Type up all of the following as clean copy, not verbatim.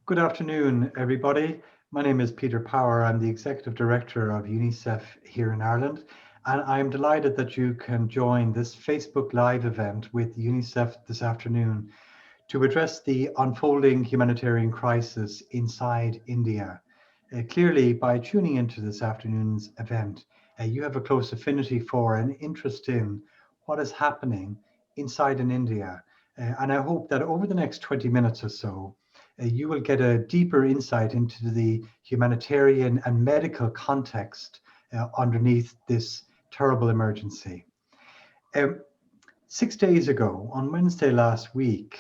Good afternoon, everybody. My name is Peter Power. I'm the Executive Director of UNICEF here in Ireland, and I'm delighted that you can join this Facebook Live event with UNICEF this afternoon to address the unfolding humanitarian crisis inside India. Clearly, by tuning into this afternoon's event, you have a close affinity for and interest in what is happening inside in India. And I hope that over the next 20 minutes or so, you will get a deeper insight into the humanitarian and medical context underneath this terrible emergency. 6 days ago, on Wednesday last week,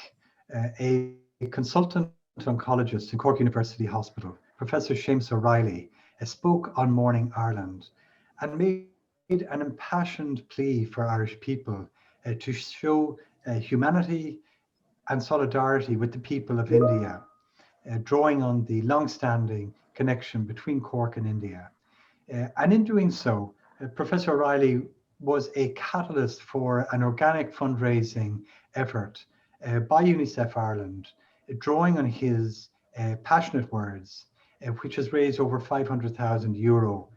a consultant oncologist in Cork University Hospital, Professor Seamus O'Reilly, spoke on Morning Ireland and made an impassioned plea for Irish people to show humanity and solidarity with the people of India, drawing on the long-standing connection between Cork and India. And in doing so, Professor O'Reilly was a catalyst for an organic fundraising effort by UNICEF Ireland, drawing on his passionate words, which has raised over €500,000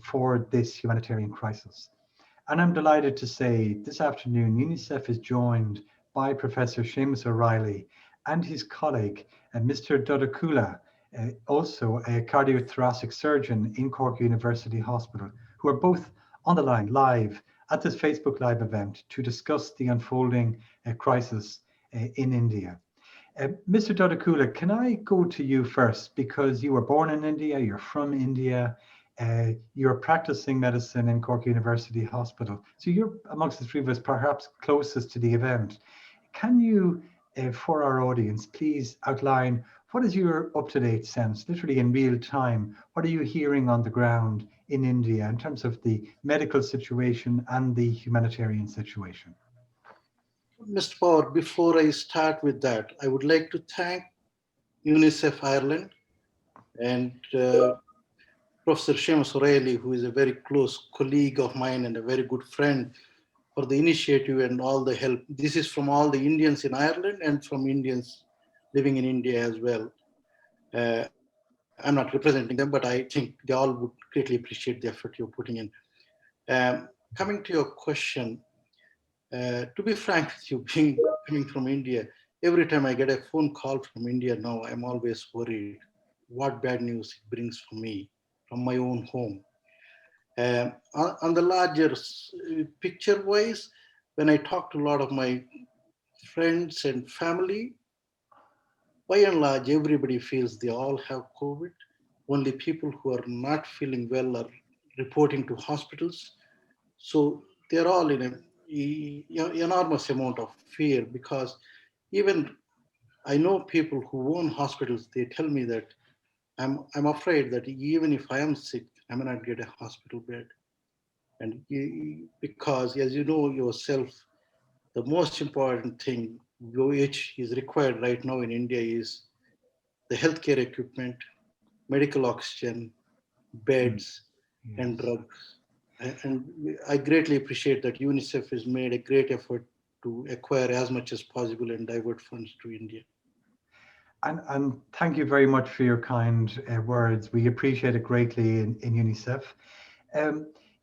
for this humanitarian crisis. And I'm delighted to say this afternoon, UNICEF is joined by Professor Seamus O'Reilly and his colleague, Mr. Doddakula, also a cardiothoracic surgeon in Cork University Hospital, who are both on the line live at this Facebook Live event to discuss the unfolding crisis in India. Mr. Doddakula, can I go to you first, because you were born in India, you're from India, you're practicing medicine in Cork University Hospital. So you're amongst the three of us perhaps closest to the event. Can you, for our audience, please outline what is your up-to-date sense, literally in real time? What are you hearing on the ground in India in terms of the medical situation and the humanitarian situation? Mr. Power, before I start with that, I would like to thank UNICEF Ireland and Professor Seamus O'Reilly, who is a very close colleague of mine and a very good friend, for the initiative and all the help. This is from all the Indians in Ireland and from Indians living in India as well. I'm not representing them, but I think they all would greatly appreciate the effort you're putting in. Coming to your question, to be frank with you, coming from India, every time I get a phone call from India now, I'm always worried what bad news it brings for me from my own home. On the larger picture-wise, when I talk to a lot of my friends and family, by and large, everybody feels they all have COVID. Only people who are not feeling well are reporting to hospitals. So they're all in an enormous amount of fear, because even I know people who own hospitals, they tell me that I'm afraid that even if I am sick, I may not get a hospital bed. And because, as you know yourself, the most important thing which is required right now in India is the healthcare equipment, medical oxygen, beds, Yes. and drugs. And I greatly appreciate that UNICEF has made a great effort to acquire as much as possible and divert funds to India. And thank you very much for your kind words. We appreciate it greatly in UNICEF.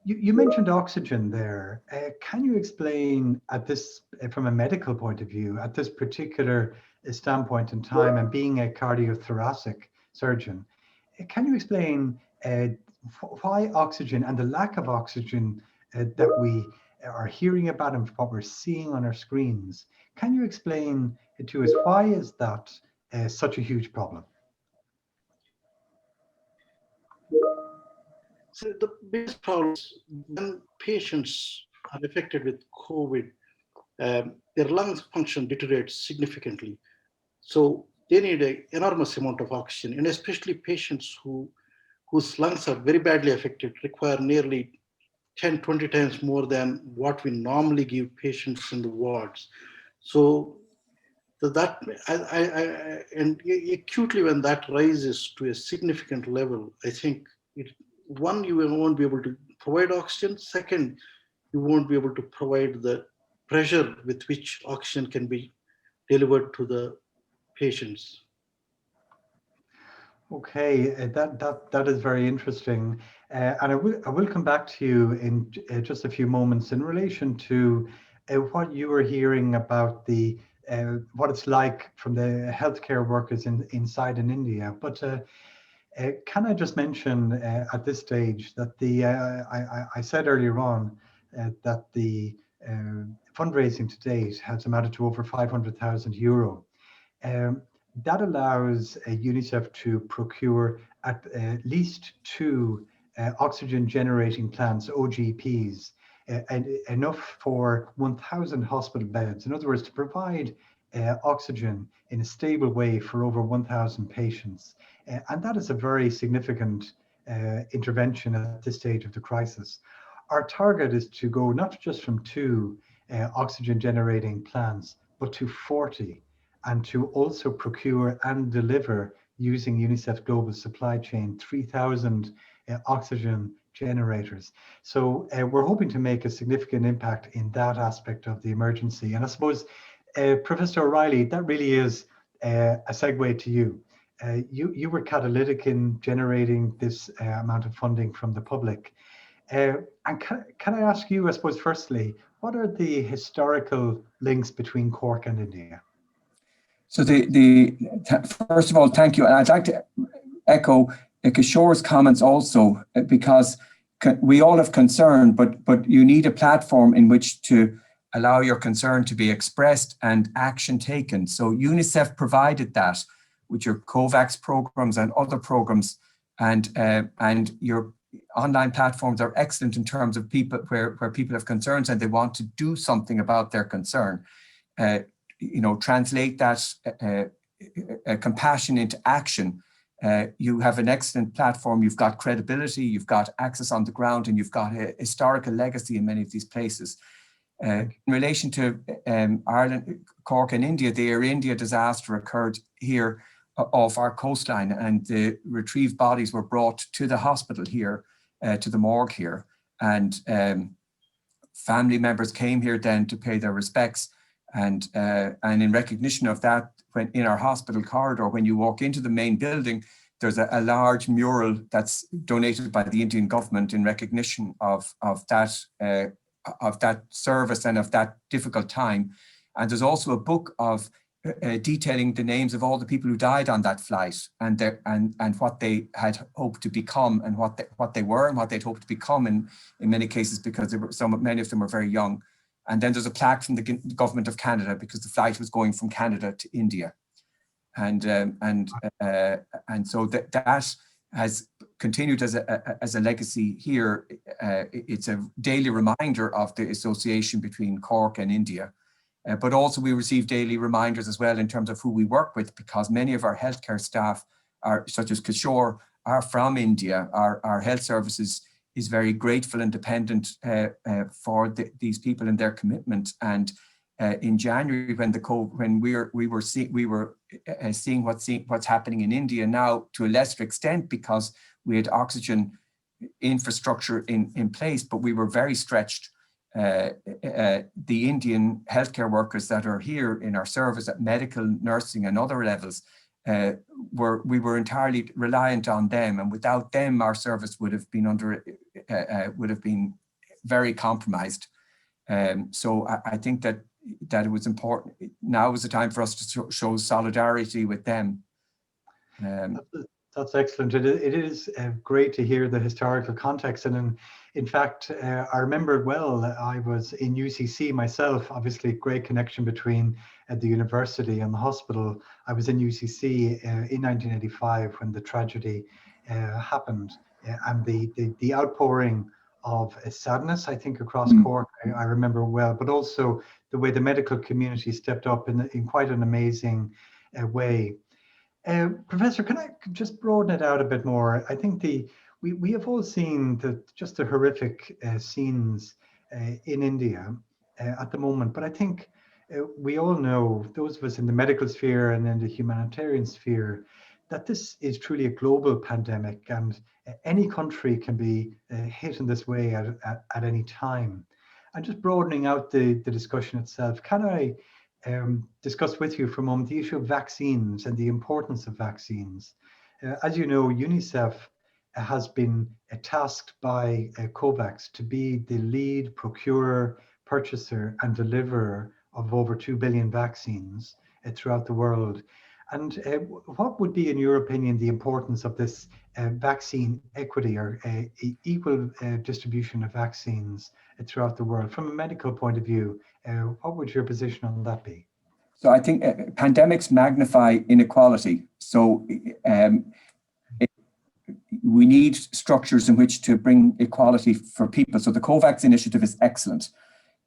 You mentioned oxygen there. Can you explain at this, from a medical point of view, at this particular standpoint in time, and being a cardiothoracic surgeon, can you explain why oxygen and the lack of oxygen that we are hearing about and what we're seeing on our screens? Can you explain to us why is that such a huge problem? So the biggest problem is when patients are affected with COVID, their lungs function deteriorates significantly. So they need an enormous amount of oxygen, and especially patients whose lungs are very badly affected require nearly 10, 20 times more than what we normally give patients in the wards. So that and acutely when that rises to a significant level, I think one, you won't be able to provide oxygen. Second, you won't be able to provide the pressure with which oxygen can be delivered to the patients. Okay, that is very interesting, and I will come back to you in just a few moments in relation to what you were hearing about the what it's like from the healthcare workers inside in India. But can I just mention at this stage that I said earlier on that the fundraising to date has amounted to over €500,000. Um, that allows UNICEF to procure at least two oxygen generating plants, OGPs, and enough for 1,000 hospital beds. In other words, to provide oxygen in a stable way for over 1,000 patients. And that is a very significant intervention at this stage of the crisis. Our target is to go not just from two oxygen generating plants, but to 40, and to also procure and deliver using UNICEF Global Supply Chain 3,000 oxygen generators. So we're hoping to make a significant impact in that aspect of the emergency. And I suppose, Professor O'Reilly, that really is a segue to you. You were catalytic in generating this amount of funding from the public. And can I ask you, I suppose, firstly, what are the historical links between Cork and India? So first of all, thank you. And I'd like to echo Kishore's comments also, because we all have concern, but you need a platform in which to allow your concern to be expressed and action taken. So UNICEF provided that with your COVAX programs and other programs, and your online platforms are excellent in terms of people where people have concerns and they want to do something about their concern. Translate that compassion into action. You have an excellent platform, you've got credibility, you've got access on the ground, and you've got a historical legacy in many of these places. In relation to Ireland, Cork and India, the Air India disaster occurred here off our coastline, and the retrieved bodies were brought to the hospital here, to the morgue here, and family members came here then to pay their respects. And in recognition of that, when in our hospital corridor, when you walk into the main building, there's a large mural that's donated by the Indian government in recognition of that service and of that difficult time. And there's also a book of detailing the names of all the people who died on that flight, and what they had hoped to become, and what they were and what they'd hoped to become in many cases, because many of them were very young. And then there's a plaque from the government of Canada, because the flight was going from Canada to India, and so that has continued as a legacy here. It's a daily reminder of the association between Cork and India, but also we receive daily reminders as well in terms of who we work with, because many of our healthcare staff, such as Kishore, are from India. Our health services is very grateful and dependent for these people and their commitment. And in January, when we were seeing what's happening in India now, to a lesser extent, because we had oxygen infrastructure in place, but we were very stretched. The Indian healthcare workers that are here in our service at medical, nursing, and other levels, we were entirely reliant on them, and without them, our service would have been very compromised. So I think that it was important. Now is the time for us to show solidarity with them. That's excellent. It is great to hear the historical context. And in fact, I remember well, I was in UCC myself, obviously great connection between the university and the hospital. I was in UCC in 1985 when the tragedy happened, and the outpouring of sadness, I think, across Cork, I remember well, but also the way the medical community stepped up in quite an amazing way. Professor, can I just broaden it out a bit more? I think we have all seen the horrific scenes in India at the moment, but I think we all know, those of us in the medical sphere and in the humanitarian sphere, that this is truly a global pandemic, and any country can be hit in this way at any time. And just broadening out the discussion itself, can I discuss with you for a moment the issue of vaccines and the importance of vaccines? As you know, UNICEF has been tasked by COVAX to be the lead procurer, purchaser, and deliverer of over 2 billion vaccines throughout the world. And what would be, in your opinion, the importance of this vaccine equity or equal distribution of vaccines throughout the world? From a medical point of view, what would your position on that be? So I think pandemics magnify inequality. So we need structures in which to bring equality for people. So the COVAX initiative is excellent.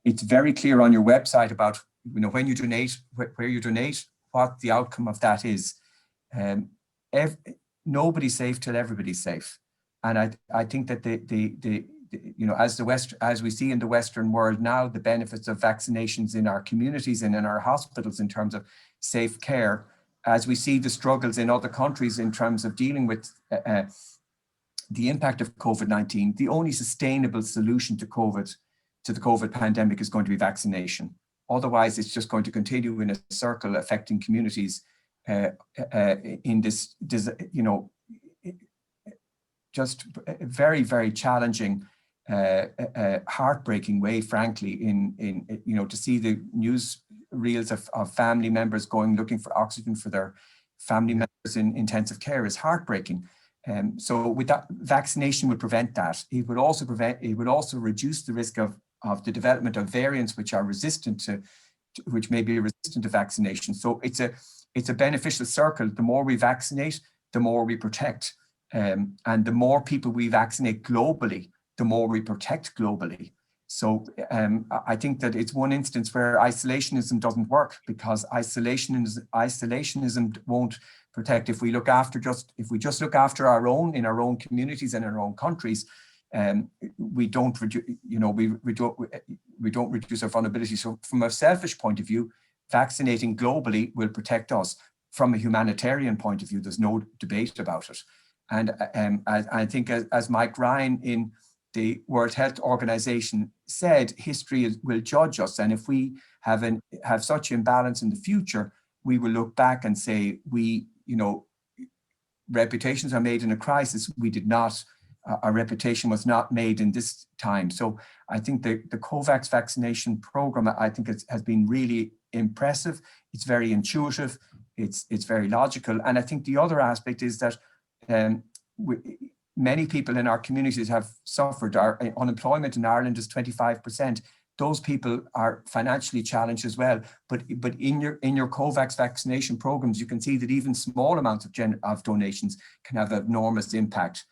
It's very clear on your website about, when you donate, where you donate, what the outcome of that is. Nobody's safe till everybody's safe. And I think that as we see in the Western world now, the benefits of vaccinations in our communities and in our hospitals in terms of safe care, as we see the struggles in other countries in terms of dealing with the impact of COVID-19, the only sustainable solution to the COVID pandemic is going to be vaccination. Otherwise, it's just going to continue in a circle affecting communities in this, just very, very challenging, heartbreaking way, frankly, in to see the news reels of family members looking for oxygen for their family members in intensive care is heartbreaking. So with that, vaccination would prevent that. It would also reduce the risk of the development of variants which are which may be resistant to vaccination. So it's a beneficial circle. The more we vaccinate, the more we protect. And the more people we vaccinate globally, the more we protect globally. So I think that it's one instance where isolationism doesn't work, because isolationism won't protect. If we just look after our own in our own communities and in our own countries, we don't reduce our vulnerability. So from a selfish point of view, vaccinating globally will protect us. From a humanitarian point of view, there's no debate about it. And I think as Mike Ryan in the World Health Organization said, history will judge us. And if we have such imbalance in the future, we will look back and say, reputations are made in a crisis. Our reputation was not made in this time. So I think the COVAX vaccination program, I think has been really impressive. It's very intuitive. It's very logical. And I think the other aspect is that many people in our communities have suffered. Our unemployment in Ireland is 25%. Those people are financially challenged as well. But in your COVAX vaccination programs, you can see that even small amounts of donations can have an enormous impact.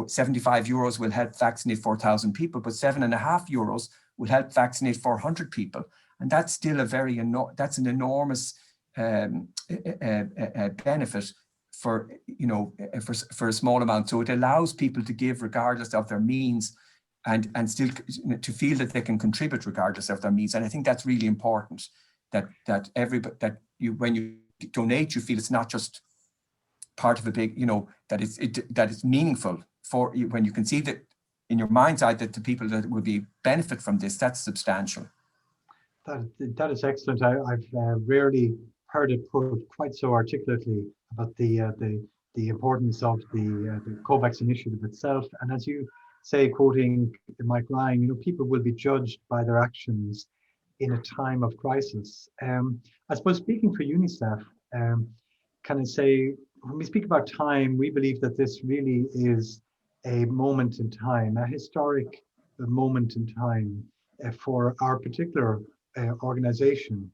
75 euros will help vaccinate 4,000 people, but €7.50 will help vaccinate 400 people. And that's still that's an enormous benefit for a small amount. So it allows people to give regardless of their means, and still to feel that they can contribute regardless of their means. And I think that's really important, that when you donate, you feel it's not just part of a big, that it's meaningful for you, when you can see that in your mind's eye that the people that will be benefit from this, that's substantial. That is excellent. I've rarely heard it put quite so articulately about the importance of the COVAX initiative itself. And as you say, quoting Mike Ryan, people will be judged by their actions in a time of crisis. I suppose, speaking for UNICEF, can I say, when we speak about time, we believe that this really is a moment in time, a historic moment in time for our particular organization,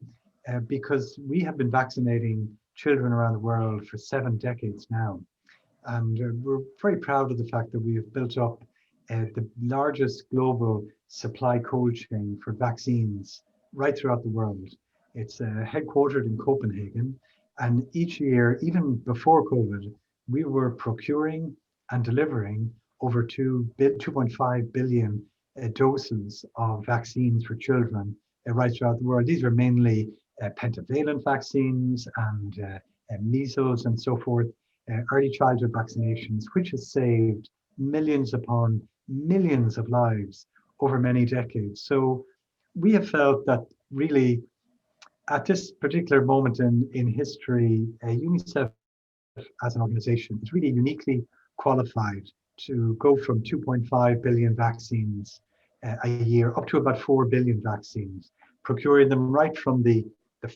because we have been vaccinating children around the world for 7 decades now. And we're very proud of the fact that we have built up the largest global supply cold chain for vaccines right throughout the world. It's headquartered in Copenhagen. And each year, even before COVID, we were procuring and delivering over 2.5 billion doses of vaccines for children right throughout the world. These are mainly pentavalent vaccines and measles and so forth, early childhood vaccinations, which has saved millions upon millions of lives over many decades. So we have felt that really at this particular moment in history, UNICEF as an organization is really uniquely qualified to go from 2.5 billion vaccines a year up to about 4 billion vaccines, procuring them right from the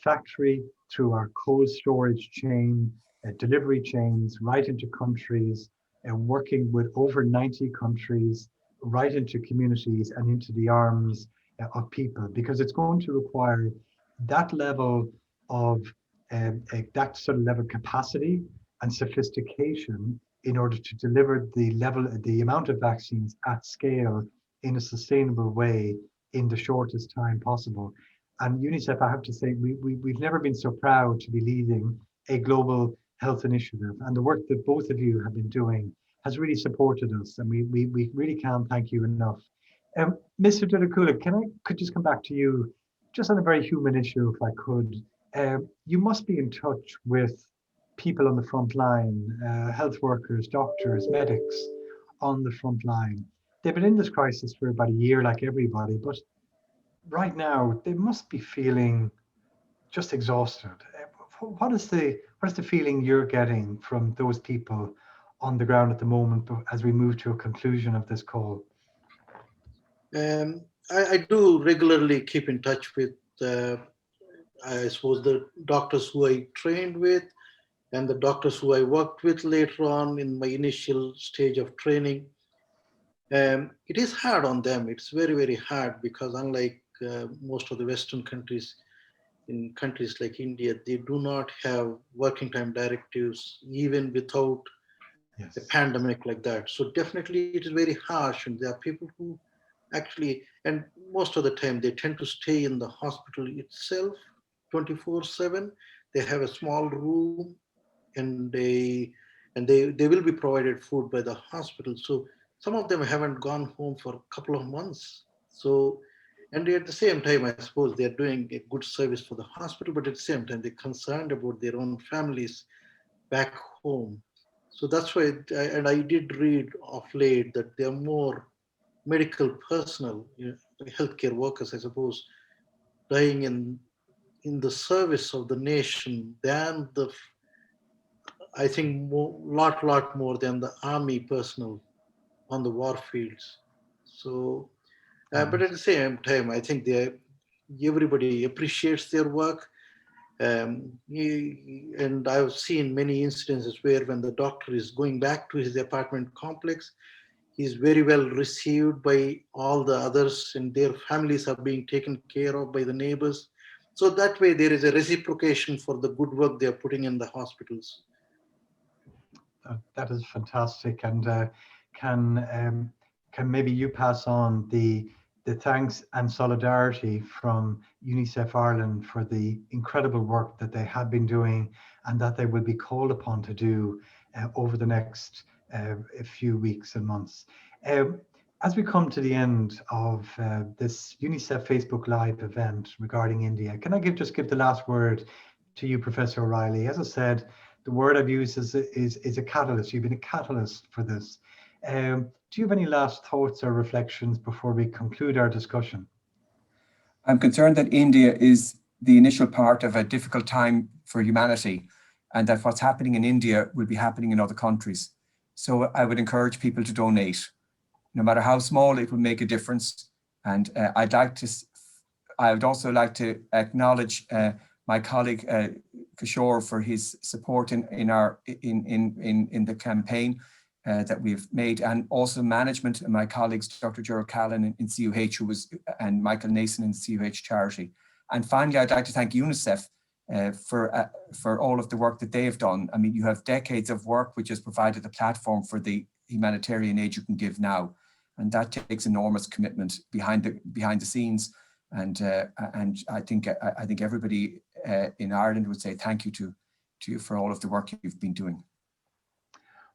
factory through our cold storage chain, delivery chains, right into countries, and working with over 90 countries, right into communities and into the arms of people, because it's going to require that level of that sort of level of capacity and sophistication in order to deliver the amount of vaccines at scale in a sustainable way in the shortest time possible. And UNICEF, I have to say, we've never been so proud to be leading a global health initiative. And the work that both of you have been doing has really supported us. And we really can't thank you enough. Mr. Doddakula, could just come back to you, just on a very human issue, if I could. You must be in touch with people on the front line, health workers, doctors, medics on the front line. They've been in this crisis for about a year, like everybody, but right now they must be feeling just exhausted. What is the feeling you're getting from those people on the ground at the moment as we move to a conclusion of this call? I do regularly keep in touch with, I suppose, the doctors who I trained with and the doctors who I worked with later on in my initial stage of training. It is hard on them. It's very, very hard because unlike most of the Western countries, in countries like India, they do not have working time directives, even without a pandemic like that. So definitely it is very harsh. And there are people who actually, and most of the time they tend to stay in the hospital itself 24/7. They have a small room and they will be provided food by the hospital. So some of them haven't gone home for a couple of months. So, and at the same time, I suppose they're doing a good service for the hospital, but at the same time, they're concerned about their own families back home. So that's why, and I did read of late that there are more medical personnel, healthcare workers, I suppose, dying in the service of the nation than I think lot more than the army personnel on the war fields. So, but at the same time, I think everybody appreciates their work. And I've seen many instances where when the doctor is going back to his apartment complex, he's very well received by all the others and their families are being taken care of by the neighbors. So that way there is a reciprocation for the good work they're putting in the hospitals. That is fantastic. And can maybe you pass on the thanks and solidarity from UNICEF Ireland for the incredible work that they have been doing and that they will be called upon to do over the next a few weeks and months. As we come to the end of this UNICEF Facebook Live event regarding India, can I just give the last word to you, Professor O'Reilly? As I said, the word I've used is a catalyst. You've been a catalyst for this. Do you have any last thoughts or reflections before we conclude our discussion? I'm concerned that India is the initial part of a difficult time for humanity, and that what's happening in India will be happening in other countries. So I would encourage people to donate. No matter how small, it will make a difference. And I would also like to acknowledge my colleague Kishore for his support in the campaign that we've made, and also management and my colleagues, Dr. Gerald Callan in CUH, and Michael Nason in CUH Charity. And finally, I'd like to thank UNICEF for all of the work that they have done. I mean, you have decades of work which has provided a platform for the humanitarian aid you can give now, and that takes enormous commitment behind the scenes. And I think everybody in Ireland would say thank you to you for all of the work you've been doing.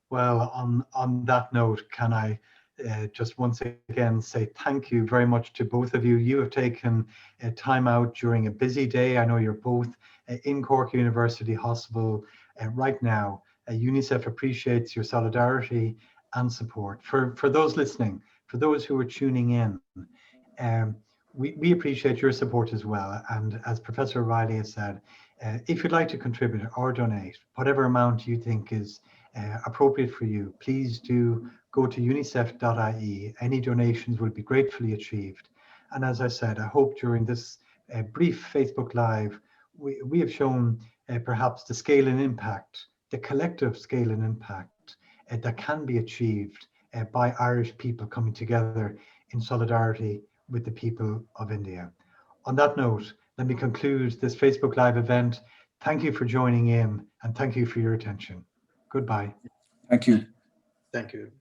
Well, on that note, can I just once again say thank you very much to both of you. You have taken time out during a busy day. I know you're both in Cork University Hospital right now. UNICEF appreciates your solidarity and support. For those listening, for those who are tuning in, we appreciate your support as well. And as Professor O'Reilly has said, If you'd like to contribute or donate, whatever amount you think is appropriate for you, please do go to unicef.ie. Any donations will be gratefully achieved. And as I said, I hope during this brief Facebook Live, we have shown perhaps the scale and impact, the collective scale and impact that can be achieved by Irish people coming together in solidarity with the people of India. On that note, let me conclude this Facebook Live event. Thank you for joining in, and thank you for your attention. Goodbye. Thank you. Thank you.